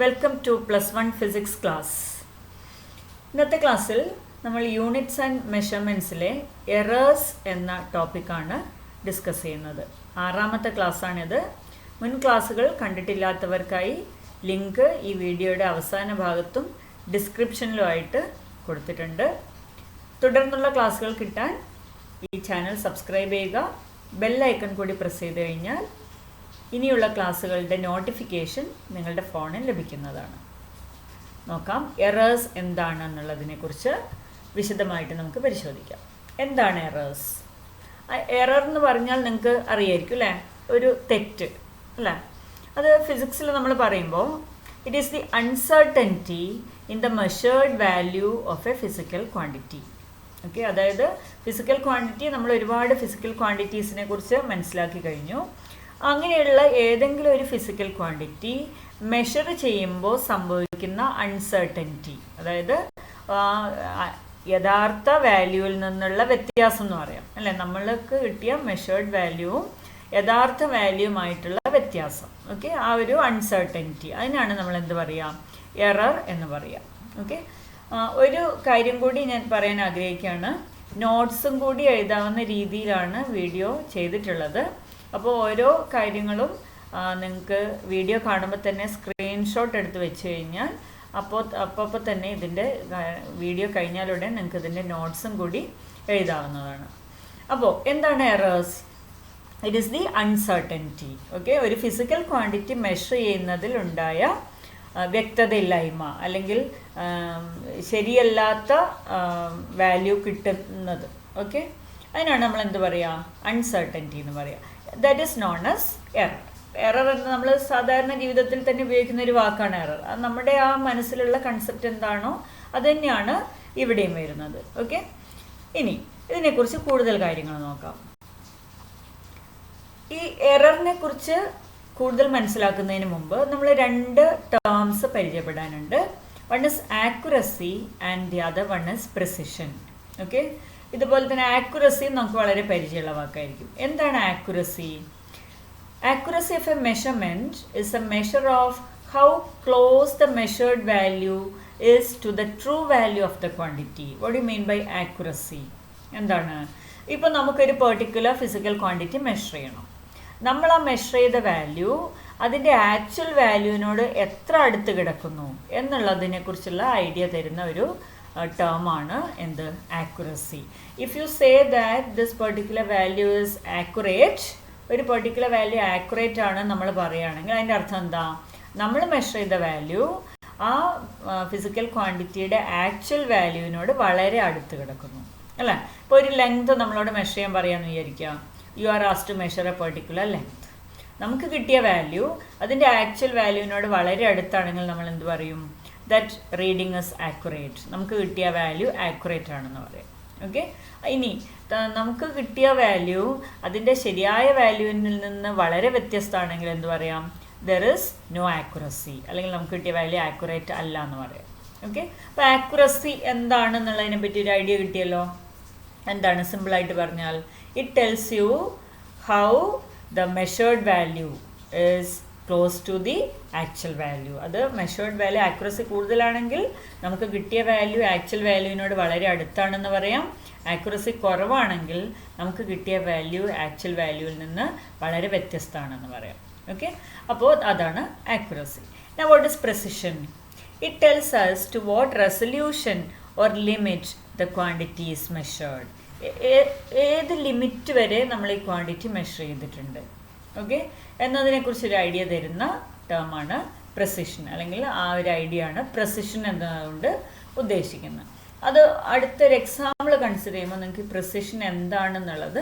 Welcome to +1 physics class. ഇന്നത്തെ ക്ലാസ്സിൽ നമ്മൾ യൂണിറ്റ്സ് ആൻഡ് മെഷർമെൻറ്റ്സിലെ എറേഴ്സ് എന്ന ടോപ്പിക്കാണ് ഡിസ്കസ് ചെയ്യുന്നത്. 6ാമത്തെ ക്ലാസ്സാണിത്. മുൻ ക്ലാസ്സുകൾ കണ്ടിട്ടില്ലാത്തവർക്കായി ലിങ്ക് ഈ വീഡിയോയുടെ അവസാന ഭാഗത്തും ഡിസ്ക്രിപ്ഷനിലുമായിട്ട് കൊടുത്തിട്ടുണ്ട്. തുടർന്നുള്ള ക്ലാസ്സുകൾ കിട്ടാൻ ഈ ചാനൽ സബ്സ്ക്രൈബ് ചെയ്യുക. ബെൽ ഐക്കൺ കൂടി പ്രസ് ചെയ്ത് കഴിഞ്ഞാൽ ഇനിയുള്ള ക്ലാസ്സുകളുടെ നോട്ടിഫിക്കേഷൻ നിങ്ങളുടെ ഫോണിൽ ലഭിക്കുന്നതാണ്. നോക്കാം എറേഴ്സ് എന്താണെന്നുള്ളതിനെക്കുറിച്ച് വിശദമായിട്ട് നമുക്ക് പരിശോധിക്കാം. എന്താണ് എറേഴ്സ്? എറർ എന്ന് പറഞ്ഞാൽ നിങ്ങൾക്ക് അറിയായിരിക്കും അല്ലേ, ഒരു തെറ്റ് അല്ലേ. അത് ഫിസിക്സിൽ നമ്മൾ പറയുമ്പോൾ it is the uncertainty in the measured value of A physical quantity. Okay, അതായത് ഫിസിക്കൽ ക്വാണ്ടിറ്റി, നമ്മൾ ഒരുപാട് ഫിസിക്കൽ ക്വാണ്ടിറ്റീസിനെ കുറിച്ച് മനസ്സിലാക്കി കഴിഞ്ഞു. അങ്ങനെയുള്ള ഏതെങ്കിലും ഒരു ഫിസിക്കൽ ക്വാണ്ടിറ്റി മെഷർ ചെയ്യുമ്പോൾ സംഭവിക്കുന്ന അൺസർട്ടനിറ്റി, അതായത് യഥാർത്ഥ വാല്യൂവിൽ നിന്നുള്ള വ്യത്യാസം എന്ന് പറയാം അല്ലേ. നമ്മൾക്ക് കിട്ടിയ മെഷേർഡ് വാല്യൂവും യഥാർത്ഥ വാല്യൂവുമായിട്ടുള്ള വ്യത്യാസം, ഓക്കെ, ആ ഒരു അൺസർട്ടനിറ്റി, അതിനാണ് നമ്മൾ എന്ത് പറയുക, എറർ എന്ന് പറയാം. ഓക്കെ, ഒരു കാര്യം കൂടി ഞാൻ പറയാൻ ആഗ്രഹിക്കുകയാണ്. നോട്ട്സും കൂടി എഴുതാവുന്ന രീതിയിലാണ് വീഡിയോ ചെയ്തിട്ടുള്ളത്. അപ്പോൾ ഓരോ കാര്യങ്ങളും നിങ്ങൾക്ക് വീഡിയോ കാണുമ്പോൾ തന്നെ സ്ക്രീൻഷോട്ട് എടുത്ത് വെച്ച് കഴിഞ്ഞാൽ അപ്പോൾ തന്നെ ഇതിൻ്റെ വീഡിയോ കഴിഞ്ഞാലുടൻ നിങ്ങൾക്ക് ഇതിൻ്റെ നോട്ട്സും കൂടി എഴുതാവുന്നതാണ്. അപ്പോൾ എന്താണ് errors? It is the uncertainty. Okay, ഒരു ഫിസിക്കൽ ക്വാണ്ടിറ്റി മെഷർ ചെയ്യുന്നതിലുണ്ടായ വ്യക്തതയില്ലായ്മ അല്ലെങ്കിൽ ശരിയല്ലാത്ത വാല്യൂ കിട്ടുന്നത്. ഓക്കെ, അതിനാണ് നമ്മൾ എന്ത് പറയുക, അൺസർട്ടനിറ്റി എന്ന് പറയുക. That is known as error. Error എന്ന് നമ്മൾ സാധാരണ ജീവിതത്തിൽ തന്നെ ഉപയോഗിക്കുന്ന ഒരു വാക്കാണ് എറർ. അത് നമ്മുടെ ആ മനസ്സിലുള്ള കൺസെപ്റ്റ് എന്താണോ അത് തന്നെയാണ് ഇവിടെയും വരുന്നത്. ഓക്കെ, ഇനി ഇതിനെക്കുറിച്ച് കൂടുതൽ കാര്യങ്ങൾ നോക്കാം. ഈ എററിനെ കുറിച്ച് കൂടുതൽ മനസ്സിലാക്കുന്നതിന് മുമ്പ് നമ്മൾ 2 ടേംസ് പരിചയപ്പെടാനുണ്ട്. One is accuracy and the other one is precision. Okay, ഇതുപോലെ തന്നെ ആക്യുറസി നമുക്ക് വളരെ പരിചയമുള്ള വാക്കായിരിക്കും. എന്താണ് accuracy? Accuracy of a measurement is a measure of how close the measured value is to the true value of the quantity. What you mean by accuracy? എന്താണ്? ഇപ്പോൾ നമുക്കൊരു പെർട്ടിക്കുലർ ഫിസിക്കൽ ക്വാണ്ടിറ്റി മെഷർ ചെയ്യണം. നമ്മൾ ആ measure ചെയ്ത value അതിൻ്റെ actual വാല്യൂവിനോട് എത്ര അടുത്ത് കിടക്കുന്നു എന്നുള്ളതിനെക്കുറിച്ചുള്ള ഐഡിയ തരുന്ന ഒരു ടേമാണ് എന്ത്, accuracy. If you say that this particular value is accurate, ഒരു പെർട്ടിക്കുലർ വാല്യൂ ആക്യുറേറ്റ് ആണ് നമ്മൾ പറയുകയാണെങ്കിൽ അതിൻ്റെ അർത്ഥം എന്താ, നമ്മൾ മെഷർ ചെയ്ത വാല്യൂ ആ ഫിസിക്കൽ ക്വാണ്ടിറ്റിയുടെ ആക്ച്വൽ വാല്യൂവിനോട് വളരെ അടുത്ത് കിടക്കുന്നു അല്ലേ. ഇപ്പോൾ ഒരു ലെങ്ത് നമ്മളോട് മെഷർ ചെയ്യാൻ പറയാമെന്ന് വിചാരിക്കുക. You are asked to measure a particular length. നമുക്ക് കിട്ടിയ വാല്യൂ അതിൻ്റെ ആക്ച്വൽ വാല്യൂവിനോട് വളരെ അടുത്താണെങ്കിൽ നമ്മൾ എന്ത് പറയും, ദാറ്റ് റീഡിങ് ഇസ് ആക്യുറേറ്റ്. നമുക്ക് കിട്ടിയ വാല്യൂ ആക്യുറേറ്റ് ആണെന്ന് പറയാം. ഓക്കെ, ഇനി നമുക്ക് കിട്ടിയ വാല്യൂ അതിൻ്റെ ശരിയായ വാല്യൂവിൽ നിന്ന് വളരെ വ്യത്യസ്തമാണെങ്കിൽ എന്ത് പറയാം, ദർ ഇസ് നോ ആക്യുറസി, അല്ലെങ്കിൽ നമുക്ക് കിട്ടിയ വാല്യൂ ആക്യുറേറ്റ് അല്ല എന്ന് പറയാം. ഓക്കെ, അപ്പോൾ ആക്യുറസി എന്താണെന്നുള്ളതിനെ പറ്റി ഒരു ഐഡിയ കിട്ടിയല്ലോ. എന്താണ്? സിമ്പിളായിട്ട് പറഞ്ഞാൽ it tells you how the measured value is close to the actual value. അത് മെഷേർഡ് വാല്യൂ ആക്യുറസി കൂടുതലാണെങ്കിൽ നമുക്ക് കിട്ടിയ വാല്യൂ ആക്ച്വൽ വാല്യൂവിനോട് വളരെ അടുത്താണെന്ന് പറയാം. ആക്യുറസി കുറവാണെങ്കിൽ നമുക്ക് കിട്ടിയ വാല്യൂ ആക്ച്വൽ വാല്യൂവിൽ നിന്ന് വളരെ വ്യത്യസ്തമാണെന്ന് പറയാം. ഓക്കെ, അപ്പോൾ അതാണ് accuracy. Now what is precision? It tells us to what resolution or limit the quantity is measured. ഏത് ലിമിറ്റ് വരെ നമ്മൾ ഈ ക്വാണ്ടിറ്റി മെഷർ ചെയ്തിട്ടുണ്ട്, ഓക്കെ, എന്നതിനെക്കുറിച്ചൊരു ഐഡിയ തരുന്ന ടേമാണ് പ്രിസിഷൻ, അല്ലെങ്കിൽ ആ ഒരു ഐഡിയ ആണ് പ്രിസിഷൻ എന്നതുകൊണ്ട് ഉദ്ദേശിക്കുന്നത്. അത് അടുത്തൊരു എക്സാമ്പിൾ കൺസിഡർ ചെയ്യുമ്പോൾ നിങ്ങൾക്ക് പ്രിസിഷൻ എന്താണെന്നുള്ളത്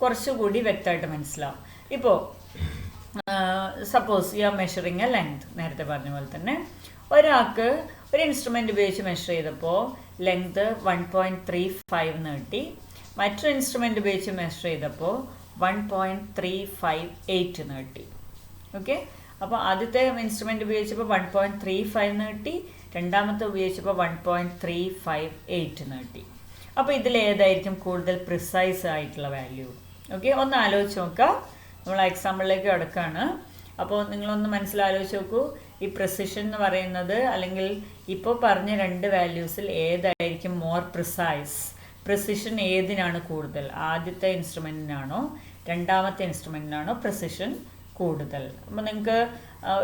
കുറച്ചുകൂടി വ്യക്തമായിട്ട് മനസ്സിലാവും. ഇപ്പോൾ suppose you are measuring A length. നേരത്തെ പറഞ്ഞ പോലെ തന്നെ ഒരാൾക്ക് ഒരു ഇൻസ്ട്രുമെൻ്റ് ഉപയോഗിച്ച് മെഷർ ചെയ്തപ്പോൾ ലെങ്ത് 1.35 നീട്ടി, മറ്റൊരു ഇൻസ്ട്രുമെൻ്റ് ഉപയോഗിച്ച് മെഷർ ചെയ്തപ്പോൾ 1.358 നീട്ടി. ഓക്കെ, അപ്പോൾ ആദ്യത്തെ ഇൻസ്ട്രുമെൻ്റ് ഉപയോഗിച്ചപ്പോൾ 1.35 നീട്ടി, രണ്ടാമത്തെ ഉപയോഗിച്ചപ്പോൾ 1.358 നീട്ടി. അപ്പോൾ ഇതിലേതായിരിക്കും കൂടുതൽ പ്രിസൈസ് ആയിട്ടുള്ള വാല്യൂ? ഓക്കെ, ഒന്ന് ആലോചിച്ച് നോക്കുക. നമ്മൾ എക്സാമ്പിളിലേക്ക് കിടക്കുകയാണ്. അപ്പോൾ നിങ്ങളൊന്ന് മനസ്സിലാലോചിച്ച് നോക്കൂ, ഈ പ്രിസിഷൻ എന്ന് പറയുന്നത് അല്ലെങ്കിൽ ഇപ്പോൾ പറഞ്ഞ രണ്ട് വാല്യൂസിൽ ഏതായിരിക്കും മോർ പ്രിസൈസ്? പ്രിസിഷൻ ഏതിനാണ് കൂടുതൽ? ആദ്യത്തെ ഇൻസ്ട്രുമെൻറ്റിനാണോ രണ്ടാമത്തെ ഇൻസ്ട്രുമെൻറ്റിനാണോ പ്രിസിഷൻ കൂടുതൽ? അപ്പോൾ നിങ്ങൾക്ക്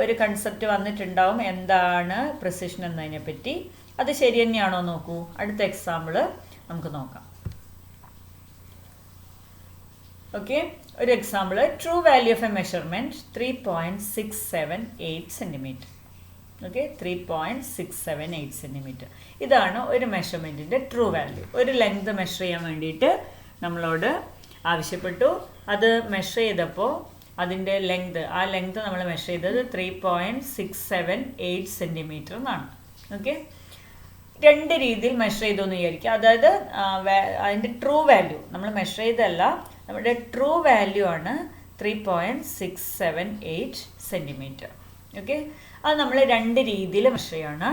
ഒരു കൺസെപ്റ്റ് വന്നിട്ടുണ്ടാവും എന്താണ് പ്രിസിഷൻ എന്നതിനെ പറ്റി. അത് ശരി തന്നെയാണോ നോക്കൂ. അടുത്ത എക്സാമ്പിൾ നമുക്ക് നോക്കാം. ഓക്കെ, ഒരു example. True value of a measurement 3.678 centimetre. Okay, 3.678 centimetre. ഇതാണ് ഒരു മെഷർമെൻറ്റിൻ്റെ ട്രൂ വാല്യൂ. ഒരു ലെങ്ത് മെഷർ ചെയ്യാൻ വേണ്ടിയിട്ട് നമ്മളോട് ആവശ്യപ്പെട്ടു. അത് മെഷർ ചെയ്തപ്പോൾ അതിൻ്റെ ലെങ്ത്, ആ ലെങ്ത് നമ്മൾ മെഷർ ചെയ്തത് 3.678 സെൻറ്റിമീറ്റർ എന്നാണ്. ഓക്കെ, രണ്ട് രീതിയിൽ മെഷർ ചെയ്തു എന്ന് വിചാരിക്കുക. അതായത് അതിൻ്റെ ട്രൂ വാല്യൂ നമ്മൾ മെഷർ ചെയ്തല്ല, നമ്മുടെ ട്രൂ വാല്യൂ ആണ് 3.678 സെൻറ്റിമീറ്റർ. ഓക്കെ, അത് നമ്മൾ രണ്ട് രീതിയിൽ മെഷർ ചെയ്യാണ്.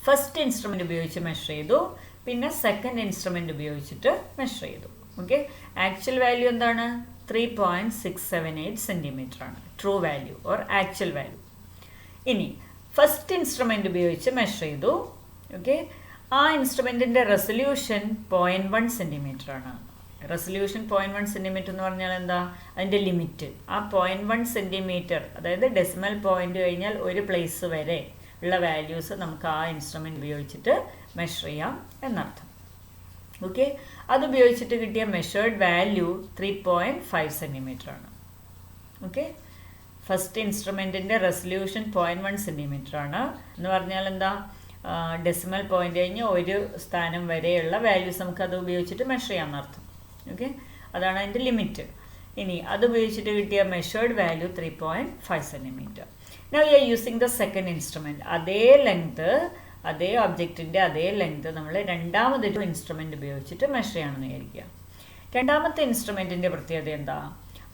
ഫസ്റ്റ് ഇൻസ്ട്രുമെൻ്റ് ഉപയോഗിച്ച് മെഷർ ചെയ്തു, പിന്നെ സെക്കൻഡ് ഇൻസ്ട്രുമെൻ്റ് ഉപയോഗിച്ചിട്ട് മെഷർ ചെയ്തു. ഓക്കെ, ആക്ച്വൽ വാല്യൂ എന്താണ്? 3.678 സെൻറ്റിമീറ്റർ ആണ് true value or actual value. ഇനി ഫസ്റ്റ് ഇൻസ്ട്രുമെൻ്റ് ഉപയോഗിച്ച് മെഷർ ചെയ്തു. ഓക്കെ, ആ ഇൻസ്ട്രുമെൻറ്റിൻ്റെ റെസൊല്യൂഷൻ 0.1 സെൻറ്റിമീറ്റർ ആണ്. റെസൊല്യൂഷൻ 0.1 സെൻറ്റിമീറ്റർ എന്ന് പറഞ്ഞാൽ എന്താ? അതിൻ്റെ ലിമിറ്റ് ആ 0.1 സെൻറ്റിമീറ്റർ, അതായത് ഡെസിമൽ പോയിന്റ് കഴിഞ്ഞാൽ ഒരു പ്ലേസ് വരെ ഉള്ള വാല്യൂസ് നമുക്ക് ആ ഇൻസ്ട്രുമെൻ്റ് ഉപയോഗിച്ചിട്ട് മെഷർ ചെയ്യാം എന്നർത്ഥം. ഓക്കെ, അതുപയോഗിച്ചിട്ട് കിട്ടിയ മെഷേർഡ് വാല്യൂ 3.5 സെൻറ്റിമീറ്റർ ആണ്. ഓക്കെ, ഫസ്റ്റ് ഇൻസ്ട്രുമെൻറ്റിൻ്റെ റെസൊല്യൂഷൻ 0.1 സെൻറ്റിമീറ്റർ ആണ് എന്ന് പറഞ്ഞാൽ എന്താ? ഡെസിമൽ പോയിന്റ് കഴിഞ്ഞ് ഒരു സ്ഥാനം വരെയുള്ള വാല്യൂസ് നമുക്ക് അത് ഉപയോഗിച്ചിട്ട് മെഷർ ചെയ്യാമെന്നർത്ഥം. ഓക്കെ, അതാണ് അതിൻ്റെ ലിമിറ്റ്. ഇനി അത് ഉപയോഗിച്ചിട്ട് കിട്ടിയ measured value 3.5 centimetre. Now you are using the second instrument. അതേ ലെങ്ത്, അതേ ഒബ്ജക്റ്റിൻ്റെ അതേ ലെങ്ത് നമ്മൾ രണ്ടാമതൊരു ഇൻസ്ട്രുമെൻ്റ് ഉപയോഗിച്ചിട്ട് മെഷർ ചെയ്യണമെന്ന് വിചാരിക്കുക. രണ്ടാമത്തെ ഇൻസ്ട്രുമെൻറ്റിൻ്റെ പ്രത്യേകത എന്താ?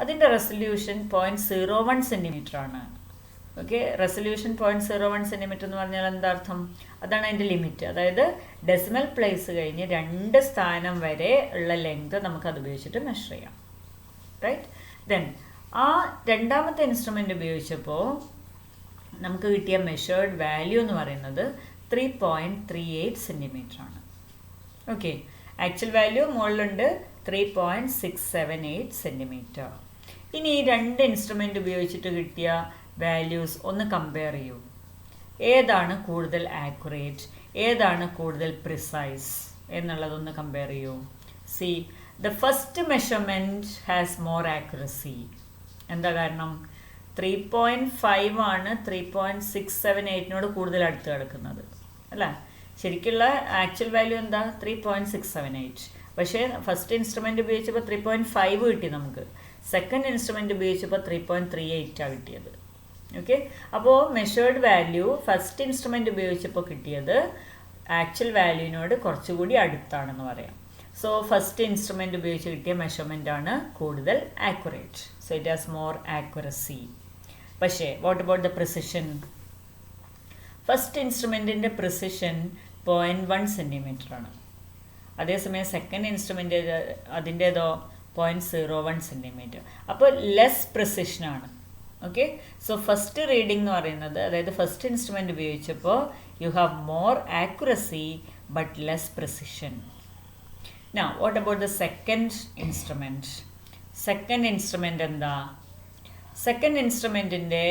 അതിൻ്റെ റെസൊല്യൂഷൻ 0.01 സെൻറ്റിമീറ്റർ ആണ്. ഓക്കെ, റെസൊല്യൂഷൻ 0.01 സെൻറ്റിമീറ്റർ എന്ന് പറഞ്ഞാൽ എന്താ അർത്ഥം? അതാണ് അതിൻ്റെ ലിമിറ്റ്. അതായത് ഡെസിമൽ പ്ലേസ് കഴിഞ്ഞ് 2 സ്ഥാനം വരെ ഉള്ള ലെങ്ത് നമുക്കത് ഉപയോഗിച്ചിട്ട് മെഷർ ചെയ്യാം. റൈറ്റ്, ദെൻ ആ രണ്ടാമത്തെ ഇൻസ്ട്രുമെൻ്റ് ഉപയോഗിച്ചപ്പോൾ നമുക്ക് കിട്ടിയ മെഷേർഡ് വാല്യൂ എന്ന് പറയുന്നത് 3.38 സെൻറ്റിമീറ്റർ ആണ്. ഓക്കെ, ആക്ച്വൽ വാല്യൂ മുകളിലുണ്ട് 3.678 സെൻറ്റിമീറ്റർ. ഇനി ഈ രണ്ട് ഇൻസ്ട്രുമെൻ്റ് ഉപയോഗിച്ചിട്ട് കിട്ടിയ വാല്യൂസ് ഒന്ന് കമ്പയർ ചെയ്യൂ. ഏതാണ് കൂടുതൽ ആക്യുറേറ്റ്, ഏതാണ് കൂടുതൽ പ്രിസൈസ് എന്നുള്ളതൊന്ന് കമ്പയർ ചെയ്യൂ. C, the first measurement has more accuracy. എന്താ കാരണം? 3.5 ആണ് 3.678 കൂടുതൽ അടുത്ത് കിടക്കുന്നത് അല്ലേ? ശരിക്കുള്ള ആക്ച്വൽ വാല്യൂ എന്താ? 3.678. പക്ഷേ ഫസ്റ്റ് ഇൻസ്ട്രുമെൻ്റ് ഉപയോഗിച്ചപ്പോൾ 3.5 കിട്ടി നമുക്ക്. സെക്കൻഡ് ഇൻസ്ട്രുമെൻ്റ് ഉപയോഗിച്ചപ്പോൾ 3.38 കിട്ടിയത്. ഓക്കെ, അപ്പോൾ മെഷേർഡ് വാല്യൂ ഫസ്റ്റ് ഇൻസ്ട്രുമെൻ്റ് ഉപയോഗിച്ചപ്പോൾ കിട്ടിയത് ആക്ച്വൽ വാല്യൂവിനോട് കുറച്ചുകൂടി അടുത്താണെന്ന് പറയാം. സോ ഫസ്റ്റ് ഇൻസ്ട്രുമെൻ്റ് ഉപയോഗിച്ച് കിട്ടിയ മെഷർമെൻ്റ് ആണ് കൂടുതൽ accurate. So it has more accuracy. പക്ഷേ what about the precision? First ഇൻസ്ട്രുമെൻറ്റിൻ്റെ പ്രിസിഷൻ 0.1 സെൻറ്റിമീറ്റർ ആണ്. അതേസമയം സെക്കൻഡ് ഇൻസ്ട്രുമെൻ്റ് അതിൻ്റേതോ 0.01 സെൻറ്റിമീറ്റർ. അപ്പോൾ ലെസ് പ്രിസിഷനാണ്. ഓക്കെ, സോ ഫസ്റ്റ് റീഡിംഗ് എന്ന് പറയുന്നത്, അതായത് ഫസ്റ്റ് ഇൻസ്ട്രുമെൻ്റ് ഉപയോഗിച്ചപ്പോൾ you have more accuracy but less precision. Now what about the second instrument? Second instrument എന്താ? സെക്കൻഡ് ഇൻസ്ട്രുമെൻറ്റിൻ്റെ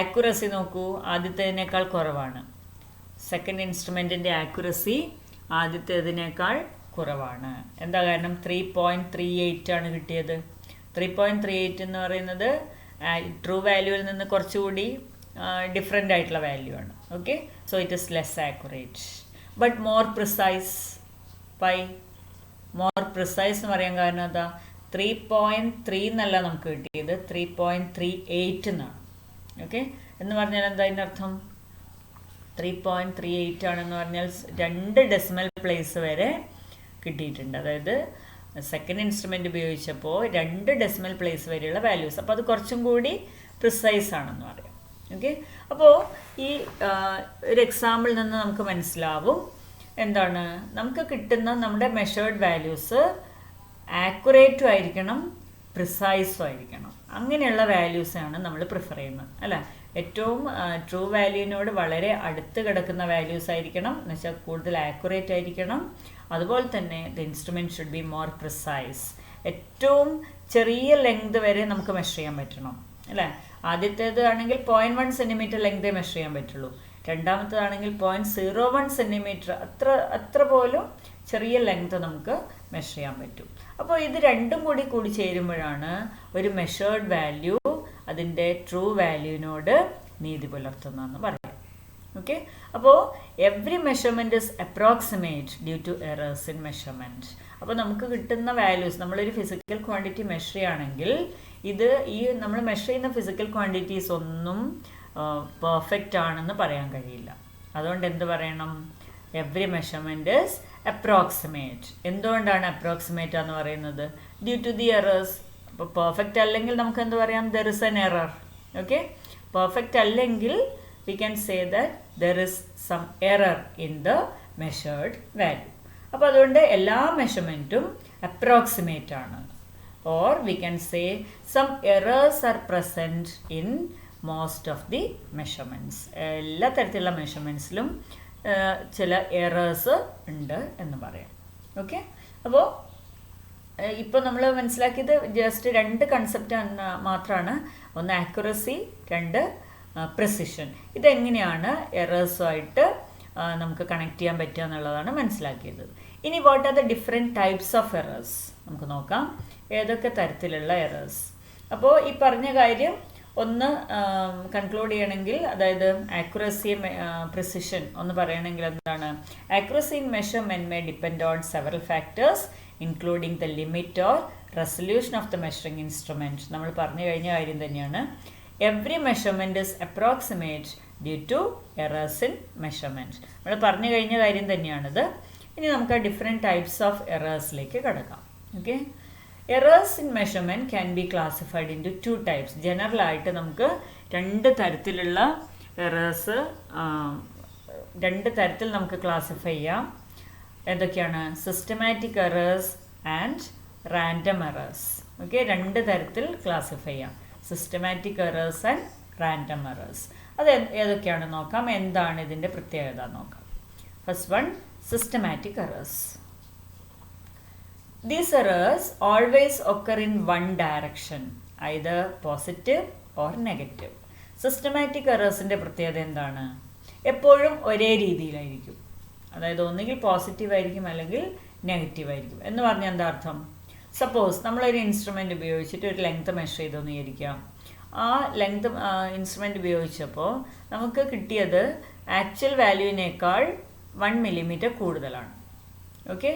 ആക്യുറസി നോക്കൂ, ആദ്യത്തേതിനേക്കാൾ കുറവാണ്. സെക്കൻഡ് ഇൻസ്ട്രുമെൻറ്റിൻ്റെ ആക്യുറസി ആദ്യത്തേതിനേക്കാൾ കുറവാണ്. എന്താ കാരണം? 3.38 ആണ് കിട്ടിയത്. 3.38 എന്ന് പറയുന്നത് ട്രൂ വാല്യൂവിൽ നിന്ന് കുറച്ചുകൂടി ഡിഫറെൻ്റ് ആയിട്ടുള്ള വാല്യൂ ആണ്. Okay, so it is less accurate but more precise. Pi more precise എന്ന് പറയാൻ കാരണം എന്താ? 3.3 എന്നല്ല നമുക്ക് കിട്ടിയത്, 3.38 എന്നാണ്. ഓക്കെ, എന്ന് പറഞ്ഞാൽ എന്താ അതിൻ്റെ അർത്ഥം? 3.38 ആണെന്ന് പറഞ്ഞാൽ 2 ഡെസിമൽ പ്ലേസ് വരെ കിട്ടിയിട്ടുണ്ട്. അതായത് സെക്കൻഡ് ഇൻസ്ട്രുമെൻ്റ് ഉപയോഗിച്ചപ്പോൾ 2 ഡെസിമൽ പ്ലേസ് വരെയുള്ള വാല്യൂസ്. അപ്പോൾ അത് കുറച്ചും കൂടി പ്രിസൈസ് ആണെന്ന് പറയാം. ഓക്കെ, അപ്പോൾ ഈ ഒരു എക്സാമ്പിളിൽ നിന്ന് നമുക്ക് മനസ്സിലാവും എന്താണ്? നമുക്ക് കിട്ടുന്ന നമ്മുടെ മെഷേർഡ് വാല്യൂസ് ആക്യുറേറ്റും ആയിരിക്കണം, പ്രിസൈസും ആയിരിക്കണം. അങ്ങനെയുള്ള വാല്യൂസാണ് നമ്മൾ പ്രിഫർ ചെയ്യുന്നത് അല്ലേ. ഏറ്റവും ട്രൂ വാല്യൂവിനോട് വളരെ അടുത്ത് കിടക്കുന്ന വാല്യൂസ് ആയിരിക്കണം, എന്ന് വെച്ചാൽ കൂടുതൽ ആക്യുറേറ്റ് ആയിരിക്കണം. അതുപോലെ തന്നെ the instrument should be more precise. ഏറ്റവും ചെറിയ ലെങ്ത് വരെ നമുക്ക് മെഷർ ചെയ്യാൻ പറ്റണം അല്ലേ. ആദ്യത്തേത് ആണെങ്കിൽ 0.1 സെൻറ്റിമീറ്റർ ലെങ്തേ മെഷർ ചെയ്യാൻ പറ്റുള്ളൂ. രണ്ടാമത്തേതാണെങ്കിൽ 0.01 സെൻറ്റിമീറ്റർ, അത്ര പോലും ചെറിയ ലെങ്ത് നമുക്ക് മെഷർ ചെയ്യാൻ പറ്റും. അപ്പോൾ ഇത് രണ്ടും കൂടി ചേരുമ്പോഴാണ് ഒരു മെഷേർഡ് വാല്യൂ അതിൻ്റെ ട്രൂ വാല്യൂവിനോട് നീതി പുലർത്തുന്നതെന്ന് പറയാം. ഓക്കെ, അപ്പോൾ every measurement is approximate due to errors in measurement. അപ്പോൾ നമുക്ക് കിട്ടുന്ന വാല്യൂസ്, നമ്മളൊരു ഫിസിക്കൽ ക്വാണ്ടിറ്റി മെഷർ ചെയ്യുകയാണെങ്കിൽ ഈ നമ്മൾ മെഷർ ചെയ്യുന്ന ഫിസിക്കൽ ക്വാണ്ടിറ്റീസ് ഒന്നും പെർഫെക്റ്റ് ആണെന്ന് പറയാൻ കഴിയില്ല. അതുകൊണ്ട് എന്ത് പറയണം? Every measurement is approximate. എന്തുകൊണ്ടാണ് അപ്രോക്സിമേറ്റ് എന്ന് പറയുന്നത്? Due to the errors. അപ്പോൾ പെർഫെക്റ്റ് അല്ലെങ്കിൽ നമുക്ക് എന്ത് പറയാം? There is an error. Okay, perfect അല്ലെങ്കിൽ we can say that there is some error in the measured value. അപ്പോൾ അതുകൊണ്ട് എല്ലാ മെഷർമെൻറ്റും അപ്രോക്സിമേറ്റ് ആണ്. or we can say some errors are present in most of the measurements. എല്ലാ തരത്തിലുള്ള മെഷർമെൻറ്റ്സിലും ചില errors ഉണ്ട് എന്ന് പറയാം. ഓക്കെ, അപ്പോൾ ഇപ്പോൾ നമ്മൾ മനസ്സിലാക്കിയത് ജസ്റ്റ് 2 കൺസെപ്റ്റ് മാത്രമാണ്. ഒന്ന് ആക്യുറസി, 2 പ്രിസിഷൻ. ഇതെങ്ങനെയാണ് എറേഴ്സുമായിട്ട് നമുക്ക് കണക്ട് ചെയ്യാൻ പറ്റുക എന്നുള്ളതാണ് മനസ്സിലാക്കിയത്. ഇനി what are the different types of errors നമുക്ക് നോക്കാം. ഏതൊക്കെ തരത്തിലുള്ള എറേഴ്സ്? അപ്പോൾ ഈ പറഞ്ഞ കാര്യം ഒന്ന് കൺക്ലൂഡ് ചെയ്യണമെങ്കിൽ, അതായത് ആക്യുറസി, പ്രിസിഷൻ ഒന്ന് പറയണമെങ്കിൽ എന്താണ്? Accuracy in measurement may depend on several factors including the limit or resolution of the measuring instrument. നമ്മൾ പറഞ്ഞു കഴിഞ്ഞ കാര്യം തന്നെയാണ്. Every measurement is approximate due to errors in measurement. നമ്മൾ പറഞ്ഞു കഴിഞ്ഞ കാര്യം തന്നെയാണിത്. ഇനി നമുക്ക് ആ ഡിഫറെൻറ്റ് ടൈപ്സ് ഓഫ് എറേഴ്സിലേക്ക് കടക്കാം. Okay, errors in measurement can be classified into 2 types. ജനറലായിട്ട് നമുക്ക് 2 തരത്തിലുള്ള എറേഴ്സ് 2 തരത്തിൽ നമുക്ക് ക്ലാസിഫൈ ചെയ്യാം. എന്തൊക്കെയാണ്? Systematic errors and random errors. Okay, 2 തരത്തിൽ ക്ലാസിഫൈ ചെയ്യാം. Systematic errors and random errors. അത് ഏതൊക്കെയാണെന്ന് നോക്കാം. എന്താണ് ഇതിൻ്റെ പ്രത്യേകത നോക്കാം. First one, systematic errors. These errors always occur in one direction, either positive or negative. Systematic എറേഴ്സിൻ്റെ പ്രത്യേകത എന്താണ്? എപ്പോഴും ഒരേ രീതിയിലായിരിക്കും. അതായത് ഒന്നുകിൽ പോസിറ്റീവ് ആയിരിക്കും അല്ലെങ്കിൽ നെഗറ്റീവ് ആയിരിക്കും. എന്ന് പറഞ്ഞാൽ എന്താ അർത്ഥം? സപ്പോസ് നമ്മളൊരു ഇൻസ്ട്രുമെൻ്റ് ഉപയോഗിച്ചിട്ട് ഒരു ലെങ്ത് മെഷർ ചെയ്തെന്ന് വിചാരിക്കാം. ആ ലെങ്ത് ഇൻസ്ട്രുമെൻ്റ് ഉപയോഗിച്ചപ്പോൾ നമുക്ക് കിട്ടിയത് ആക്ച്വൽ വാല്യൂവിനേക്കാൾ 1 മില്ലിമീറ്റർ കൂടുതലാണ്. ഓക്കെ,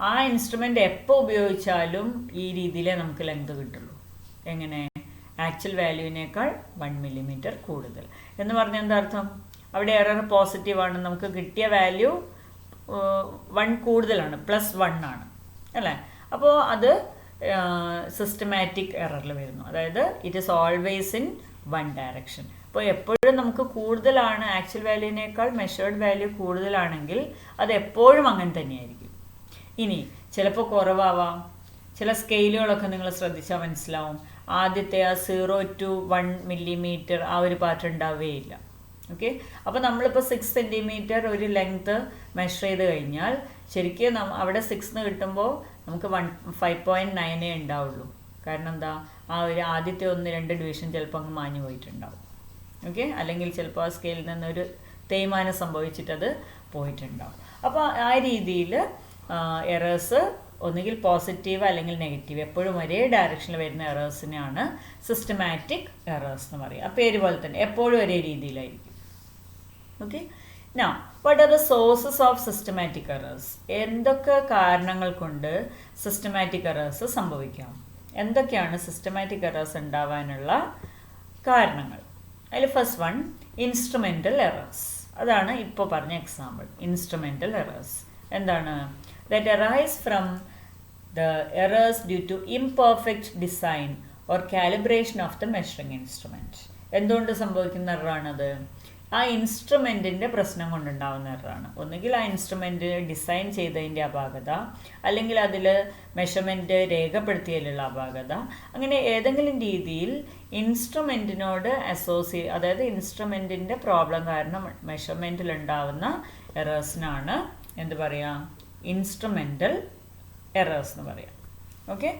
ആ ഇൻസ്ട്രുമെൻ്റ് എപ്പോൾ ഉപയോഗിച്ചാലും ഈ രീതിയിലേ നമുക്ക് ലെങ്ത് കിട്ടുള്ളൂ. എങ്ങനെ? ആക്ച്വൽ വാല്യൂവിനേക്കാൾ 1 മില്ലിമീറ്റർ കൂടുതൽ. എന്ന് പറഞ്ഞാൽ എന്താ അർത്ഥം? അവിടെ എറർ പോസിറ്റീവാണ്, നമുക്ക് കിട്ടിയ വാല്യൂ 1 കൂടുതലാണ്, +1 ആണ് അല്ലേ. അപ്പോൾ അത് സിസ്റ്റമാറ്റിക് എററിൽ വരുന്നു. അതായത് it is always in 1 direction. അപ്പോൾ എപ്പോഴും നമുക്ക് കൂടുതലാണ്, ആക്ച്വൽ വാല്യൂവിനേക്കാൾ മെഷേർഡ് വാല്യൂ കൂടുതലാണെങ്കിൽ അത് എപ്പോഴും അങ്ങനെ തന്നെയായിരിക്കും. ഇനി ചിലപ്പോൾ കുറവാവാം. ചില സ്കെയിലുകളൊക്കെ നിങ്ങൾ ശ്രദ്ധിച്ചാൽ മനസ്സിലാവും. ആദ്യത്തെ ആ 0 to 1 മില്ലിമീറ്റർ ആ ഒരു പാർട്ട് ഉണ്ടാവുകയില്ല. ഓക്കെ, അപ്പോൾ നമ്മളിപ്പോൾ 6 സെൻറ്റിമീറ്റർ ഒരു ലെങ്ത്ത് മെഷർ ചെയ്ത് കഴിഞ്ഞാൽ ശരിക്കും അവിടെ 6 കിട്ടുമ്പോൾ നമുക്ക് 5.9 ഉണ്ടാവുള്ളൂ. കാരണം എന്താ? ആ ഒരു ആദ്യത്തെ 1-2 ഡിവിഷൻ ചിലപ്പോൾ അങ്ങ് മാഞ്ഞു പോയിട്ടുണ്ടാവും. ഓക്കെ, അല്ലെങ്കിൽ ചിലപ്പോൾ ആ സ്കെയിലിൽ നിന്നൊരു തേയ്മാനം സംഭവിച്ചിട്ടത് പോയിട്ടുണ്ടാവും. അപ്പോൾ ആ രീതിയിൽ എറേഴ്സ് ഒന്നുകിൽ പോസിറ്റീവ് അല്ലെങ്കിൽ നെഗറ്റീവ്, എപ്പോഴും ഒരേ ഡയറക്ഷനിൽ വരുന്ന എറേഴ്സിനെയാണ് സിസ്റ്റമാറ്റിക് എറേഴ്സ് എന്ന് പറയുക. ആ പേര് പോലെ തന്നെ എപ്പോഴും ഒരേ രീതിയിലായിരിക്കും. Okay, now what are the sources of systematic errors? എന്തൊക്കെ കാരണങ്ങൾ കൊണ്ട് സിസ്റ്റമാറ്റിക് എറേഴ്സ് സംഭവിക്കാം? എന്തൊക്കെയാണ് സിസ്റ്റമാറ്റിക് എറേഴ്സ് ഉണ്ടാവാനുള്ള കാരണങ്ങൾ? അതിൽ ഫസ്റ്റ് വൺ, ഇൻസ്ട്രുമെൻ്റൽ എറേഴ്സ്. അതാണ് ഇപ്പോൾ പറഞ്ഞ എക്സാമ്പിൾ. ഇൻസ്ട്രുമെൻ്റൽ എറേഴ്സ് എന്താണ്? that arise from the errors due to imperfect design or calibration of the measuring instrument. എന്തുകൊണ്ട് സംഭവിക്കുന്ന എററാണത്? ആ ഇൻസ്ട്രുമെൻറ്റിൻ്റെ പ്രശ്നം കൊണ്ടുണ്ടാവുന്ന എററാണ്. ഒന്നുകിൽ ആ ഇൻസ്ട്രുമെൻറ്റ് ഡിസൈൻ ചെയ്തതിൻ്റെ അപാകത, അല്ലെങ്കിൽ അതിൽ മെഷർമെൻറ്റ് രേഖപ്പെടുത്തിയതിലുള്ള അപാകത, അങ്ങനെ ഏതെങ്കിലും രീതിയിൽ ഇൻസ്ട്രുമെൻറ്റിനോട് അതായത് ഇൻസ്ട്രുമെൻറ്റിൻ്റെ പ്രോബ്ലം കാരണം മെഷർമെൻറ്റിൽ ഉണ്ടാവുന്ന എറേഴ്സിനാണ് എന്ത് പറയുക, ഇൻസ്ട്രുമെൻ്റൽ എറേഴ്സ് എന്ന് പറയാം. ഓക്കെ.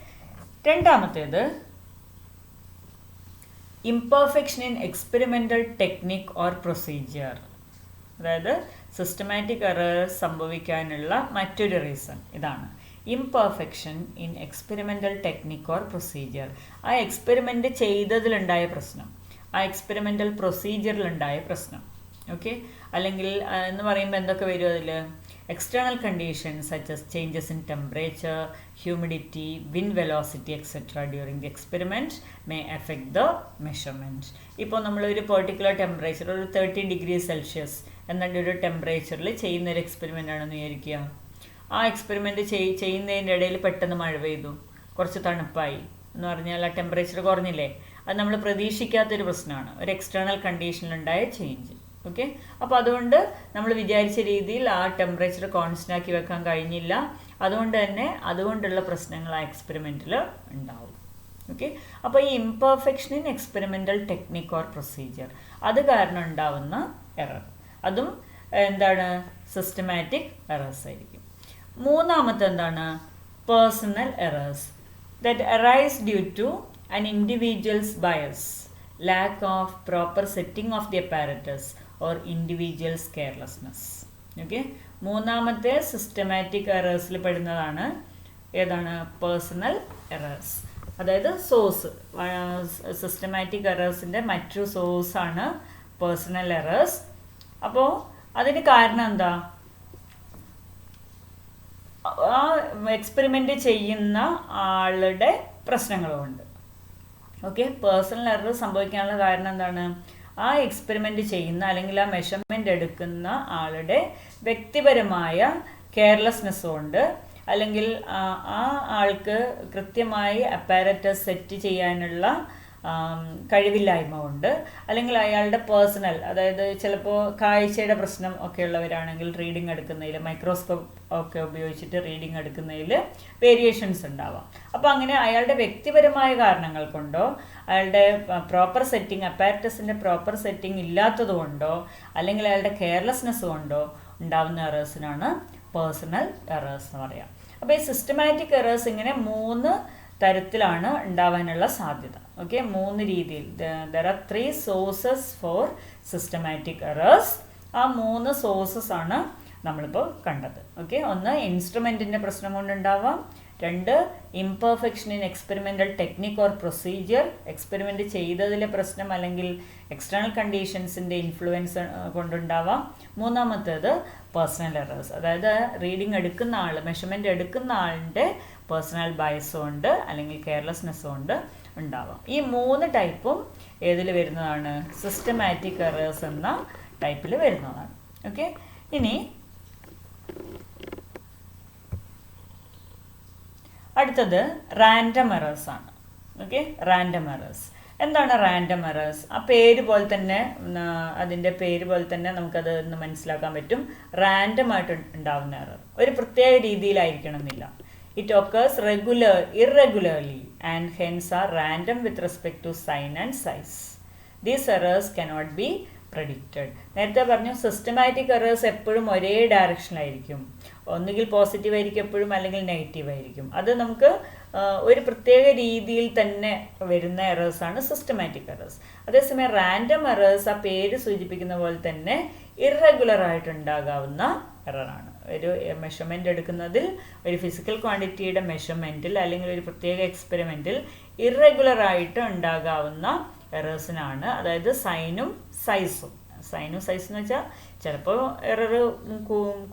രണ്ടാമത്തേത് imperfection in experimental technique or procedure. അതായത് സിസ്റ്റമാറ്റിക് എറർ സംഭവിക്കാനുള്ള മറ്റൊരു റീസൺ ഇതാണ്, imperfection in experimental technique or procedure. ആ എക്സ്പെരിമെൻ്റ് ചെയ്തതിലുണ്ടായ പ്രശ്നം, ആ എക്സ്പെരിമെൻ്റൽ പ്രൊസീജിയറിലുണ്ടായ പ്രശ്നം. ഓക്കെ. അല്ലെങ്കിൽ എന്ന് പറയുമ്പോൾ എന്തൊക്കെ വരും അതിൽ? external conditions such as changes in temperature, humidity, wind velocity etc. during the experiment may affect the measurement. ഇപ്പോൾ നമ്മളൊരു പെർട്ടിക്കുലർ ടെമ്പറേച്ചർ, ഒരു 30 ഡിഗ്രി സെൽഷ്യസ് എന്നിട്ട് ഒരു ടെമ്പറേച്ചറിൽ ചെയ്യുന്നൊരു എക്സ്പെരിമെൻ്റ് ആണെന്ന് വിചാരിക്കുക. ആ എക്സ്പെരിമെൻ്റ് ചെയ്യുന്നതിൻ്റെ ഇടയിൽ പെട്ടെന്ന് മഴ പെയ്തു, കുറച്ച് തണുപ്പായി എന്ന് പറഞ്ഞാൽ ആ ടെമ്പറേച്ചർ കുറഞ്ഞില്ലേ? അത് നമ്മൾ പ്രതീക്ഷിക്കാത്തൊരു പ്രശ്നമാണ്, ഒരു എക്സ്റ്റേണൽ കണ്ടീഷനിലുണ്ടായ ചേഞ്ച്. ഓക്കെ. അപ്പോൾ അതുകൊണ്ട് നമ്മൾ വിചാരിച്ച രീതിയിൽ ആ ടെമ്പറേച്ചർ കോൺസ്റ്റൻ്റ് ആക്കി വെക്കാൻ കഴിഞ്ഞില്ല. അതുകൊണ്ടുള്ള പ്രശ്നങ്ങൾ ആ എക്സ്പെരിമെൻറ്റിൽ ഉണ്ടാവും. ഓക്കെ. അപ്പോൾ ഈ imperfection in experimental technique or procedure അത് കാരണം ഉണ്ടാവുന്ന എറർ, അതും എന്താണ്? സിസ്റ്റമാറ്റിക് എറേഴ്സ് ആയിരിക്കും. മൂന്നാമത്തെ എന്താണ്? Personal errors that arise due to an individual's bias, lack of proper setting of the apparatus or individual's carelessness. Okay. മൂന്നാമത്തെ സിസ്റ്റമാറ്റിക് എറേഴ്സിൽ പെടുന്നതാണ് ഏതാണ്? Personal errors. അതായത് സോഴ്സ്, സിസ്റ്റമാറ്റിക് എറേഴ്സിൻ്റെ മറ്റൊരു സോഴ്സാണ് പേഴ്സണൽ എറേഴ്സ്. അപ്പോൾ അതിന് കാരണം എന്താ? ആ എക്സ്പെരിമെൻ്റ് ചെയ്യുന്ന ആളുടെ പ്രശ്നങ്ങളുമുണ്ട്. ഓക്കെ. പേഴ്സണൽ എറർ സംഭവിക്കാനുള്ള കാരണം എന്താണ്? ആ എക്സ്പെരിമെൻ്റ് ചെയ്യുന്ന അല്ലെങ്കിൽ ആ മെഷർമെൻ്റ് എടുക്കുന്ന ആളുടെ വ്യക്തിപരമായ കെയർലെസ്നെസ് കൊണ്ട്, അല്ലെങ്കിൽ ആ ആൾക്ക് കൃത്യമായി അപ്പാരറ്റസ് സെറ്റ് ചെയ്യാനുള്ള കഴിവില്ലായ്മ കൊണ്ട്, അല്ലെങ്കിൽ അയാളുടെ പേഴ്സണൽ, അതായത് ചിലപ്പോൾ കാഴ്ചയുടെ പ്രശ്നം ഒക്കെ ഉള്ളവരാണെങ്കിൽ റീഡിങ് എടുക്കുന്നതിൽ, മൈക്രോസ്കോപ്പ് ഒക്കെ ഉപയോഗിച്ചിട്ട് റീഡിങ് എടുക്കുന്നതിൽ വേരിയേഷൻസ് ഉണ്ടാവാം. അപ്പോൾ അങ്ങനെ അയാളുടെ വ്യക്തിപരമായ കാരണങ്ങൾ കൊണ്ടോ, അയാളുടെ പ്രോപ്പർ സെറ്റിംഗ്, അപ്പാരറ്റസിൻ്റെ പ്രോപ്പർ സെറ്റിംഗ് ഇല്ലാത്തത് കൊണ്ടോ, അല്ലെങ്കിൽ അയാളുടെ കെയർലെസ്നെസ് കൊണ്ടോ ഉണ്ടാവുന്ന എറേഴ്സിനാണ് പേഴ്സണൽ എറേഴ്സ് എന്ന് പറയാം. അപ്പോൾ ഈ സിസ്റ്റമാറ്റിക് എറേഴ്സ് ഇങ്ങനെ 3 തരത്തിലാണ് ഉണ്ടാവാനുള്ള സാധ്യത. ഓക്കെ. 3 രീതിയിൽ. There are 3 sources for systematic errors. ആ 3 സോഴ്സസ് ആണ് നമ്മളിപ്പോൾ കണ്ടത്. ഓക്കെ. ഒന്ന് ഇൻസ്ട്രുമെൻറ്റിൻ്റെ പ്രശ്നം കൊണ്ടുണ്ടാവാം, 2 imperfection in experimental technique or procedure, experiment ചെയ്തതിലെ പ്രശ്നം അല്ലെങ്കിൽ എക്സ്റ്റേണൽ കണ്ടീഷൻസിൻ്റെ ഇൻഫ്ലുവൻസ് കൊണ്ടുണ്ടാവാം, മൂന്നാമത്തേത് പേഴ്സണൽ എറേഴ്സ്, അതായത് റീഡിങ് എടുക്കുന്ന ആൾ, മെഷർമെൻ്റ് എടുക്കുന്ന ആളിൻ്റെ പേഴ്സണൽ ബയസ് കൊണ്ട് അല്ലെങ്കിൽ കെയർലെസ്നെസ് കൊണ്ട് ഉണ്ടാവാം. ഈ 3 ടൈപ്പും ഏതിൽ വരുന്നതാണ്? സിസ്റ്റമാറ്റിക് എറേഴ്സ് എന്ന ടൈപ്പിൽ വരുന്നതാണ്. ഓക്കെ. ഇനി അടുത്തത് റാൻഡം എറേഴ്സ് ആണ്. ഓക്കെ. റാൻഡം എറേഴ്സ് എന്താണ്? റാൻഡം എറേഴ്സ് ആ പേര് പോലെ തന്നെ, അതിൻ്റെ പേര് പോലെ തന്നെ നമുക്കത് ഒന്ന് മനസ്സിലാക്കാൻ പറ്റും. റാൻഡം ആയിട്ട് ഉണ്ടാവുന്ന എറർ ഒരു പ്രത്യേക രീതിയിലായിരിക്കണം എന്നില്ല. It occurs irregularly and hence are random with respect to sign and size. These errors cannot be predicted. നേരത്തെ പറഞ്ഞു സിസ്റ്റമാറ്റിക് എറേഴ്സ് എപ്പോഴും ഒരേ ഡയറക്ഷനിലായിരിക്കും, ഒന്നുകിൽ പോസിറ്റീവ് ആയിരിക്കും എപ്പോഴും, അല്ലെങ്കിൽ നെഗറ്റീവ് ആയിരിക്കും. അത് നമുക്ക് ഒരു പ്രത്യേക രീതിയിൽ തന്നെ വരുന്ന എറേഴ്സാണ് സിസ്റ്റമാറ്റിക് എറേഴ്സ്. അതേസമയം റാൻഡം എറേഴ്സ് ആ പേര് സൂചിപ്പിക്കുന്ന പോലെ തന്നെ ഇറഗുലർ ആയിട്ടുണ്ടാകാവുന്ന എററാണ്. ഒരു മെഷർമെൻ്റ് എടുക്കുന്നതിൽ, ഒരു ഫിസിക്കൽ ക്വാണ്ടിറ്റിയുടെ മെഷർമെൻറ്റിൽ അല്ലെങ്കിൽ ഒരു പ്രത്യേക എക്സ്പെരിമെൻറ്റിൽ ഇറഗുലറായിട്ട് ഉണ്ടാകാവുന്ന എറേഴ്സിനാണ്, അതായത് സൈനും സൈസും. സൈനും സൈസ് എന്ന് വെച്ചാൽ ചിലപ്പോൾ എറർ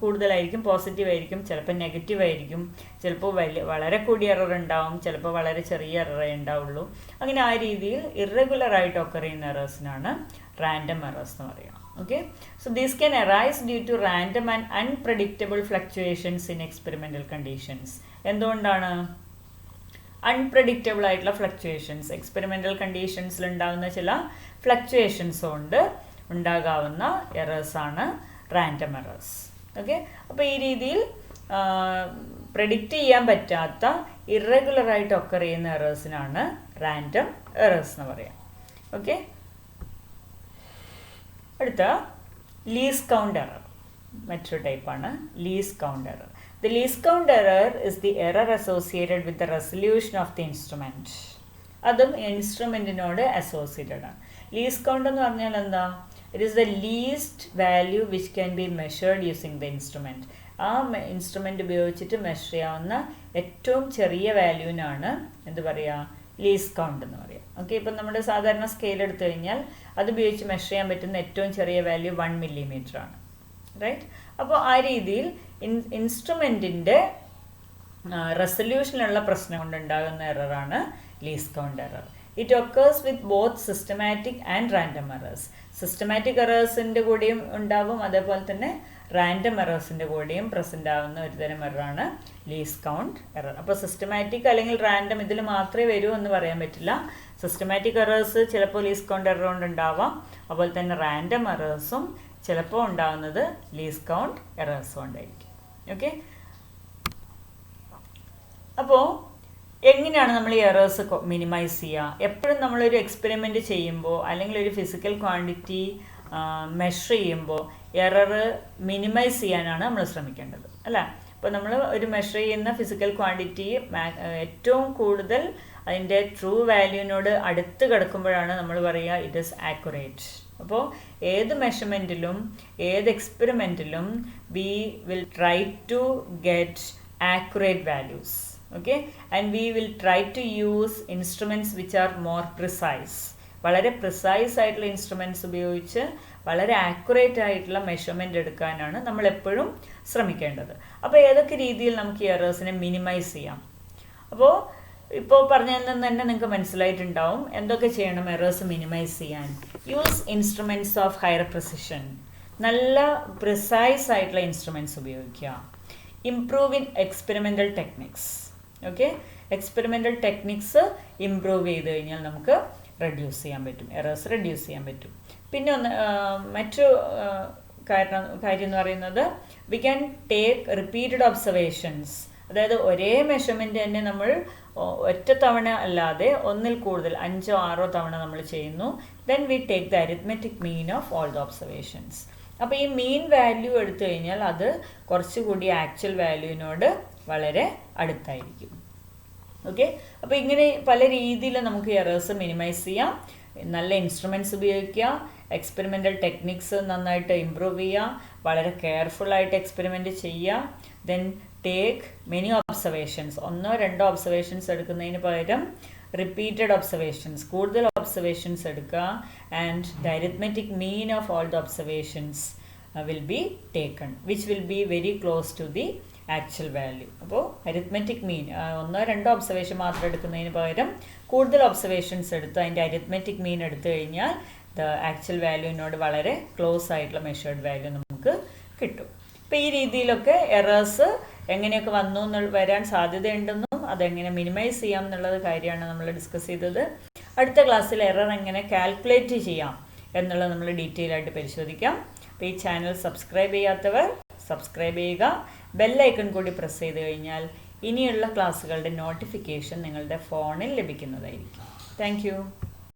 കൂടുതലായിരിക്കും, പോസിറ്റീവ് ആയിരിക്കും, ചിലപ്പോൾ നെഗറ്റീവ് ആയിരിക്കും, ചിലപ്പോൾ വളരെ കൂടിയ എറർ ഉണ്ടാവും, ചിലപ്പോൾ വളരെ ചെറിയ എററേ ഉണ്ടാവുള്ളൂ. അങ്ങനെ ആ രീതിയിൽ ഇറഗുലറായിട്ട് ഒക്കർ ചെയ്യുന്ന എറേഴ്സിനാണ് റാൻഡം എറേഴ്സ് എന്ന് പറയുക. Okay, so these can arise due to random and unpredictable fluctuations in experimental conditions. എന്തുകൊണ്ടാണ് അൺപ്രഡിക്റ്റബിൾ ആയിട്ടുള്ള ഫ്ലക്ച്വേഷൻസ്, എക്സ്പെരിമെൻ്റൽ കണ്ടീഷൻസിൽ ഉണ്ടാകുന്ന ചില ഫ്ലക്ച്വേഷൻസ് കൊണ്ട് ഉണ്ടാകാവുന്ന എറേഴ്സാണ് റാൻഡം എറേഴ്സ്. ഓക്കെ, അപ്പോൾ ഈ രീതിയിൽ പ്രെഡിക്റ്റ് ചെയ്യാൻ പറ്റാത്ത ഇറഗുലറായിട്ട് ഒക്കർ ചെയ്യുന്ന എറേഴ്സിനാണ് റാൻഡം എറേഴ്സ് എന്ന് പറയാം. ഓക്കെ, അടുത്ത ലീസ്റ്റ് കൗണ്ട് എറർ, മറ്റൊരു ടൈപ്പാണ് least count error. The least count error is the error associated with the resolution of the instrument. അതും ഇൻസ്ട്രുമെൻറ്റിനോട് അസോസിയേറ്റഡ് ആണ്. ലീസ്റ്റ് കൗണ്ട് എന്ന് പറഞ്ഞാൽ എന്താ? It is the least value which can be measured using the instrument. ആ instrument ഉപയോഗിച്ചിട്ട് measure ചെയ്യാവുന്ന ഏറ്റവും ചെറിയ വാല്യൂവിനാണ് എന്ത് പറയുക? ലീസ്റ്റ് കൗണ്ട് എന്ന് പറയാം. ഓക്കെ, ഇപ്പം നമ്മുടെ സാധാരണ സ്കെയിൽ എടുത്തു കഴിഞ്ഞാൽ അത് ഉപയോഗിച്ച് മെഷർ ചെയ്യാൻ പറ്റുന്ന ഏറ്റവും ചെറിയ വാല്യൂ 1 millimeter ആണ്. റൈറ്റ്, അപ്പോൾ ആ രീതിയിൽ ഇൻസ്ട്രുമെൻറ്റിൻ്റെ റെസൊല്യൂഷനുള്ള പ്രശ്നം കൊണ്ടുണ്ടാകുന്ന എററാണ് least count error. It occurs with both systematic and random errors. Systematic എറേഴ്സിൻ്റെ കൂടെയും ഉണ്ടാവും, അതേപോലെ തന്നെ റാൻഡം എറേഴ്സിൻ്റെ കൂടെയും പ്രസൻ്റ് ആവുന്ന ഒരു തരം എററാണ് ലീസ്റ്റ് കൗണ്ട് എറർ. അപ്പോൾ സിസ്റ്റമാറ്റിക് അല്ലെങ്കിൽ റാൻഡം ഇതിൽ മാത്രമേ വരൂ എന്ന് പറയാൻ പറ്റില്ല. സിസ്റ്റമാറ്റിക് എറേഴ്സ് ചിലപ്പോൾ ലീസ്റ്റ് കൗണ്ട് എറർ കൊണ്ടുണ്ടാവാം, അതുപോലെ തന്നെ റാൻഡം എറേഴ്സും ചിലപ്പോൾ ഉണ്ടാകുന്നത് ലീസ്റ്റ് കൗണ്ട് എറേഴ്സ് കൊണ്ടായിരിക്കും. ഓക്കെ, അപ്പോൾ എങ്ങനെയാണ് നമ്മൾ ഈ എറേഴ്സ് മിനിമൈസ് ചെയ്യുക? എപ്പോഴും നമ്മളൊരു എക്സ്പെരിമെൻ്റ് ചെയ്യുമ്പോൾ അല്ലെങ്കിൽ ഒരു ഫിസിക്കൽ ക്വാണ്ടിറ്റി മെഷർ ചെയ്യുമ്പോൾ എറർ മിനിമൈസ് ചെയ്യാനാണ് നമ്മൾ ശ്രമിക്കേണ്ടത്, അല്ലേ? അപ്പോൾ നമ്മൾ ഒരു മെഷർ ചെയ്യുന്ന ഫിസിക്കൽ ക്വാണ്ടിറ്റി ഏറ്റവും കൂടുതൽ അതിൻ്റെ ട്രൂ വാല്യൂവിനോട് അടുത്ത് കിടക്കുമ്പോഴാണ് നമ്മൾ പറയുക ഇറ്റ് ഈസ് ആക്യുറേറ്റ്. അപ്പോൾ ഏത് മെഷർമെൻറ്റിലും ഏത് എക്സ്പെരിമെൻറ്റിലും we will try to get accurate values. Okay, and we will try to use instruments which are more precise. വളരെ പ്രിസൈസ് ആയിട്ടുള്ള ഇൻസ്ട്രുമെൻറ്റ്സ് ഉപയോഗിച്ച് വളരെ ആക്യുറേറ്റ് ആയിട്ടുള്ള മെഷർമെൻറ്റ് എടുക്കാനാണ് നമ്മൾ എപ്പോഴും ശ്രമിക്കേണ്ടത്. അപ്പോൾ ഏതൊക്കെ രീതിയിൽ നമുക്ക് ഈ എറേഴ്സിനെ മിനിമൈസ് ചെയ്യാം? അപ്പോൾ ഇപ്പോൾ പറഞ്ഞതിൽ നിന്ന് തന്നെ നിങ്ങൾക്ക് മനസ്സിലായിട്ടുണ്ടാവും എന്തൊക്കെ ചെയ്യണം എറേഴ്സ് മിനിമൈസ് ചെയ്യാൻ. Use instruments of higher precision. നല്ല പ്രിസൈസ് ആയിട്ടുള്ള ഇൻസ്ട്രുമെൻറ്റ്സ് ഉപയോഗിക്കുക. Improve in experimental techniques. Okay, experimental techniques improve ചെയ്ത് കഴിഞ്ഞാൽ നമുക്ക് റെഡ്യൂസ് ചെയ്യാൻ പറ്റും, എറേഴ്സ് റെഡ്യൂസ് ചെയ്യാൻ പറ്റും. പിന്നെ മറ്റൊരു കാര്യം എന്ന് പറയുന്നത് we can take repeated observations. അതായത് ഒരേ മെഷർമെൻറ്റ് തന്നെ നമ്മൾ ഒറ്റ തവണ അല്ലാതെ ഒന്നിൽ കൂടുതൽ 5 or 6 തവണ നമ്മൾ ചെയ്യുന്നു. Then we take the arithmetic mean of all the observations. അപ്പോൾ ഈ മീൻ വാല്യൂ എടുത്തു കഴിഞ്ഞാൽ അത് കുറച്ചുകൂടി ആക്ച്വൽ വാല്യൂവിനോട് വളരെ അടുത്തായിരിക്കും. ഓക്കെ, അപ്പോൾ ഇങ്ങനെ പല രീതിയിൽ നമുക്ക് എറേഴ്സ് മിനിമൈസ് ചെയ്യാം. നല്ല ഇൻസ്ട്രുമെൻറ്റ്സ് ഉപയോഗിക്കുക, എക്സ്പെരിമെൻ്റൽ ടെക്നിക്സ് നന്നായിട്ട് ഇമ്പ്രൂവ് ചെയ്യുക, വളരെ കെയർഫുള്ളായിട്ട് എക്സ്പെരിമെൻ്റ് ചെയ്യുക. Then take many observations. 1-2 observations എടുക്കുന്നതിന് പകരം റിപ്പീറ്റഡ് ഒബ്സർവേഷൻസ്, കൂടുതൽ ഒബ്സർവേഷൻസ് എടുക്കുക. And the arithmetic mean of all the observations will be taken which will be very close to the actual value. അപ്പോൾ അരിത്മെറ്റിക് മീൻ 1-2 ഒബ്സർവേഷൻ മാത്രം എടുക്കുന്നതിന് പകരം കൂടുതൽ observations എടുത്ത് അതിൻ്റെ അരിത്മെറ്റിക് മീൻ എടുത്തു കഴിഞ്ഞാൽ ദ ആക്ച്വൽ വാല്യൂവിനോട് വളരെ ക്ലോസ് ആയിട്ടുള്ള മെഷേർഡ് വാല്യൂ നമുക്ക് കിട്ടും. അപ്പോൾ ഈ രീതിയിലൊക്കെ എറേഴ്സ് എങ്ങനെയൊക്കെ വരാൻ സാധ്യതയുണ്ടെന്നും അതെങ്ങനെ മിനിമൈസ് ചെയ്യാം എന്നുള്ളത് കാര്യമാണ് നമ്മൾ ഡിസ്കസ് ചെയ്തത്. അടുത്ത ക്ലാസ്സിൽ എറർ എങ്ങനെ കാൽക്കുലേറ്റ് ചെയ്യാം എന്നുള്ളത് നമ്മൾ ഡീറ്റെയിൽ ആയിട്ട് പരിശോധിക്കാം. അപ്പോൾ ഈ ചാനൽ സബ്സ്ക്രൈബ് ചെയ്യാത്തവർ സബ്സ്ക്രൈബ് ചെയ്യുക. ബെല്ലൈക്കൺ കൂടി പ്രസ് ചെയ്ത് കഴിഞ്ഞാൽ ഇനിയുള്ള ക്ലാസ്സുകളുടെ നോട്ടിഫിക്കേഷൻ നിങ്ങളുടെ ഫോണിൽ ലഭിക്കുന്നതായിരിക്കും. താങ്ക്